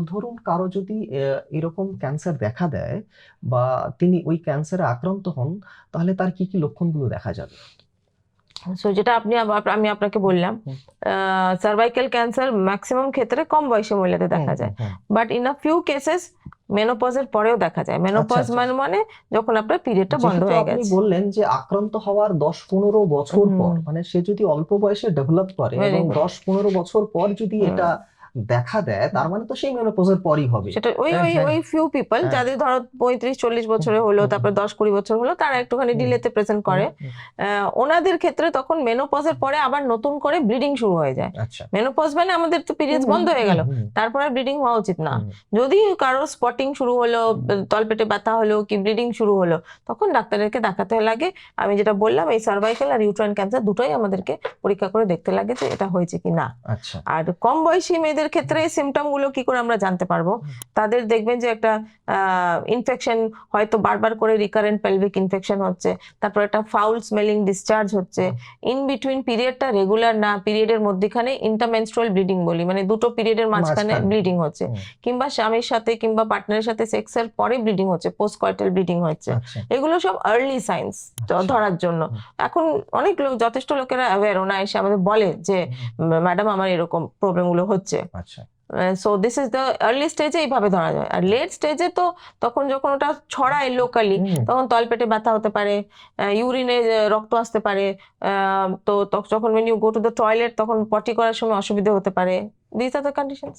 ধরুন কারো যদি এরকম ক্যান্সার দেখা দেয় বা তিনি ওই ক্যান্সারে আক্রান্ত হন, তাহলে তার কি কি লক্ষণগুলো দেখা যাবে? সো যেটা আমি আপনাকে বললাম, হুম, সার্ভাইকাল ক্যান্সার ম্যাক্সিমাম ক্ষেত্রে কম বয়সী মহিলাদের হুম, দেখা হুম, যায়, হুম। But in a few cases মেনোপজের পরেও দেখা যায়। আচ্ছা, মেনোপজ আচ্ছা, মানে আচ্ছা। মানে যখন আপনার পিরিয়ডটা বন্ধ যেহেতু হয়ে আপনি গেছে। বললেন যে আক্রান্ত হওয়ার 10-15 বছর পর, হুম, মানে সে যদি অল্প বয়সে ডেভেলপ করে ভেরি এবং গুড। 10-15 বছর পর যদি এটা দেখা দেয়, তার মানে তো সেই মেনোপজের পরই হবে। সেটা ওই ওই হ্যাঁ, ওই ফিউ পিপল হ্যাঁ। যাদের ধরো 35-40 হুম, বছরে হলো, হুম, তারপর 10-20 বছর হলো, তারা একটুখানি হুম, ডিলেতে প্রেজেন্ট হুম, করে। হুম। ওনাদের ক্ষেত্রে তখন মেনোপজের পরে আবার নতুন করে ব্লিডিং শুরু হয়ে যায়। আচ্ছা। মেনোপজ মানে আমাদের তো হুম, পিরিয়ডস হুম, বন্ধ হয়ে হুম, গেল, হুম, তারপর আর ব্লিডিং হওয়া উচিত না। হুম, যদি কারো স্পটিং শুরু হলো, হুম। তলপেটে ব্যথা হলো কি ব্লিডিং শুরু হলো, তখন ডাক্তারকে দেখাতে লাগে। আমি যেটা বললাম, এই সার্ভাইকাল আর ইউট্রাইন ক্যান্সার দুটোই আমাদেরকে পরীক্ষা করে দেখতে লাগে যে এটা হয়েছে কি না। আচ্ছা। আর কম বয়সী মেয়েদের ক্ষেত্রে এই সিমটম গুলো কি করে আমরা জানতে পারবো? হুম, তাদের দেখবেন যে একটা ইনফেকশন, হয়তো বারবার করে রিকারেন্ট পেলভিক ইনফেকশন হচ্ছে, তারপর একটা ফাউল স্মেলিং ডিসচার্জ হচ্ছে, হুম, ইন বিটুইন পিরিয়ডটা রেগুলার না, পিরিয়ডের মধ্যখানে ইন্টারমেনস্ট্রুয়াল ব্লিডিং বলি, মানে দুটো পিরিয়ডের মাঝখানে মাঝখানে। ব্লিডিং হচ্ছে, হুম, কিংবা স্বামীর সাথে কিংবা পার্টনারের সাথে সেক্সের পরে ব্লিডিং হচ্ছে, পোস্ট কয়টাল ব্লিডিং হচ্ছে। আচ্ছা, এগুলো সব আর্লি সাইন্স আচ্ছা। ধরার জন্য। হুম, এখন অনেক লোক, যথেষ্ট লোকেরা অ্যাওয়্যার, ওনা এসে আমাদের বলে যে হুম, ম্যাডাম আমার এরকম প্রবলেম গুলো হচ্ছে। আচ্ছা। So this is the early স্টেজে এইভাবে ধরা যায়। আর লেট স্টেজে তো তখন যখন ওটা ছড়ায় লোকালি, হুম, তখন তলপেটে ব্যথা হতে পারে, ইউরিনে রক্ত আসতে পারে, তো যখন when you go to the toilet তখন পটি করার সময় অসুবিধা হতে পারে। This are the conditions.